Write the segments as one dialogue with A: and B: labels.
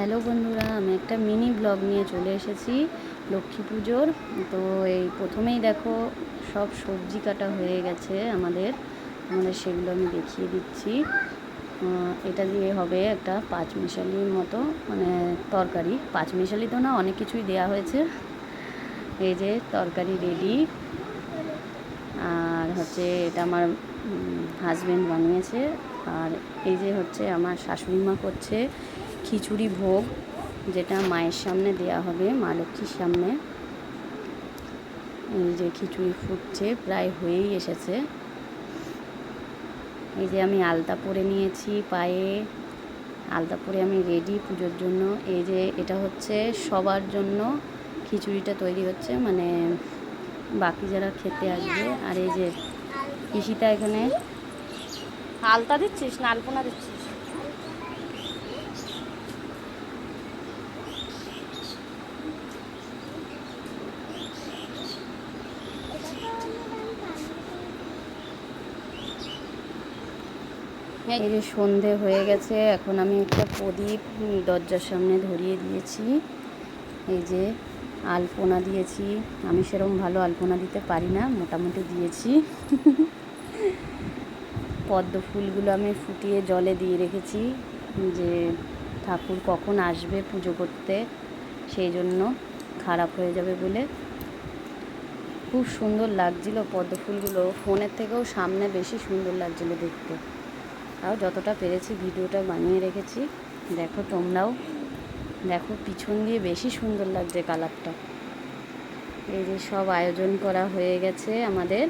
A: Hello বন্ধুরা, আমি একটা মিনি ব্লগ নিয়ে চলে এসেছি লক্ষ্মী পুজোর। তো এই প্রথমেই দেখো সব সবজি কাটা হয়ে গেছে আমাদের সেগুলো আমি দেখিয়ে দিচ্ছি। এটা দিয়ে হবে একটা পাঁচমিশালির মতো তরকারি। পাঁচমিশালি তো না, অনেক কিছুই দেয়া হয়েছে। এই যে তরকারি রেডি। আর এটা আমার হাজব্যান্ড বানিয়েছে। আর এই যে আমার শাশুড়ি মা করছে খিচুড়ি ভোগ, যেটা মায়ের সামনে দেয়া হবে, মা লক্ষ্মীর সামনে। এই যে খিচুড়ি ফুটছে, প্রায় হয়েই এসেছে। এই যে আমি আলতা পরে নিয়েছি, পায়ে আলতা পরে আমি রেডি পুজোর জন্য। এই যে এটা সবার জন্য খিচুড়িটা তৈরি হচ্ছে, বাকি যারা খেতে আসবে। আর এই যে পিসিটা এখানে আলতা দিচ্ছিস না আলপনা দিচ্ছিস? এই যে সন্ধে হয়ে গেছে, এখন আমি একটা প্রদীপ দরজার সামনে ধরিয়ে দিয়েছি। এই যে আলপনা দিয়েছি, আমি সেরকম ভালো আলপনা দিতে পারি না, মোটামুটি দিয়েছি। পদ্ম ফুলগুলো আমি ফুটিয়ে জলে দিয়ে রেখেছি, যে ঠাকুর কখন আসবে পুজো করতে, সেই জন্য খারাপ হয়ে যাবে বলে। খুব সুন্দর লাগছিল পদ্ম ফুলগুলো, ফোনের থেকেও সামনে বেশি সুন্দর লাগছিল দেখতে। তাও যতটা পেরেছি ভিডিওটা বানিয়ে রেখেছি, দেখো তোমরাও দেখো, পিছন দিয়ে বেশি সুন্দর লাগছে কালারটা। এই যে সব আয়োজন করা হয়ে গেছে আমাদের,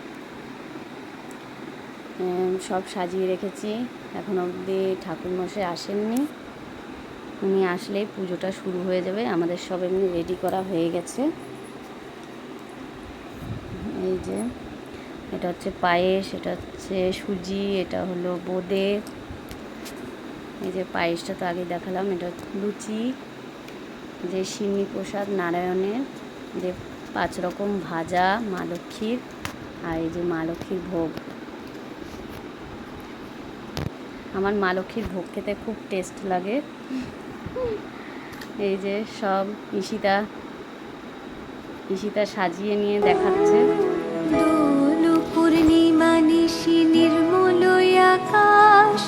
A: সব সাজিয়ে রেখেছি। এখন অবধি ঠাকুরমশাই আসেননি, উনি আসলেই পুজোটা শুরু হয়ে যাবে। আমাদের সব এমনি রেডি করা হয়ে গেছে। এই যে এটা পায়েস, এটা সুজি, এটা হলো বোঁদে। এই যে পায়েসটা তো আগে দেখালাম, এটা লুচি, যে সিন্নি প্রসাদ নারায়ণের, যে 5 রকম ভাজা মা লক্ষ্মীর, আর এই যে মা লক্ষ্মীর ভোগ। আমার মা লক্ষ্মীর ভোগ খেতে খুব টেস্ট লাগে। এই যে সব ঈশিতা সাজিয়ে নিয়ে দেখাচ্ছে।
B: পূর্ণিমা নিশি নির্মল আকাশ,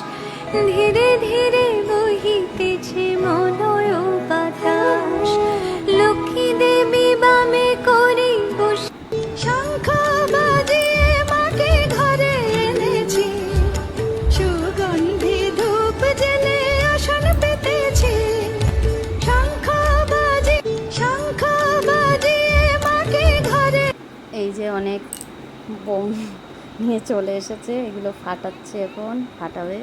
B: ধীরে ধীরে বহিতেছে মলয় বাতাস। লক্ষ্মী দেবী বামে করি বসে, শঙ্খ বাজিয়ে মাকে ঘরে এনেছি, সুগন্ধি ধূপ জেলে আসন পেতেছি। শঙ্খ বাজিয়ে মাকে ঘরে।
A: এই যে অনেক বোম নিয়ে চলে এসেছে, এগুলো ফাটাচ্ছে, এখন ফাটাবে।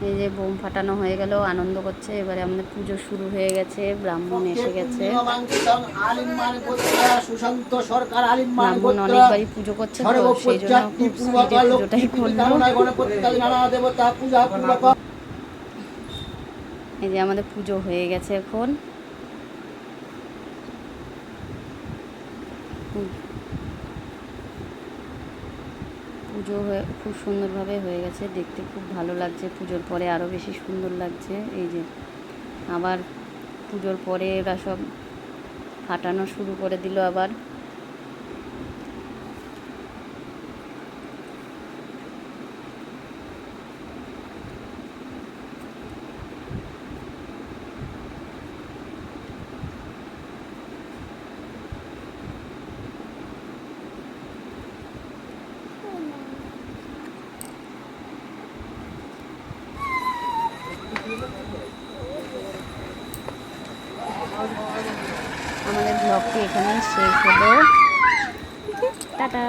A: এই যে বোম ফাটানো হয়ে গেল, আনন্দ করছে। এবারে আমাদের পুজো শুরু হয়ে গেছে, ব্রাহ্মণ এসে গেছে। ব্রাহ্মণ অনেকবারই পুজো করছে, তো সেই জন্য খুব স্পিডে পুজোটাই করলো। এই যে আমাদের পুজো হয়ে গেছে এখন। পুজো খুব সুন্দরভাবে হয়ে গেছে, দেখতে খুব ভালো লাগছে। পুজোর পরে আরও বেশি সুন্দর লাগছে। এই যে আবার পুজোর পরে এরা সব ফাটানো শুরু করে দিল আবার। আমাদের ব্লগটি এখানেই শেষ হলো। টাটা।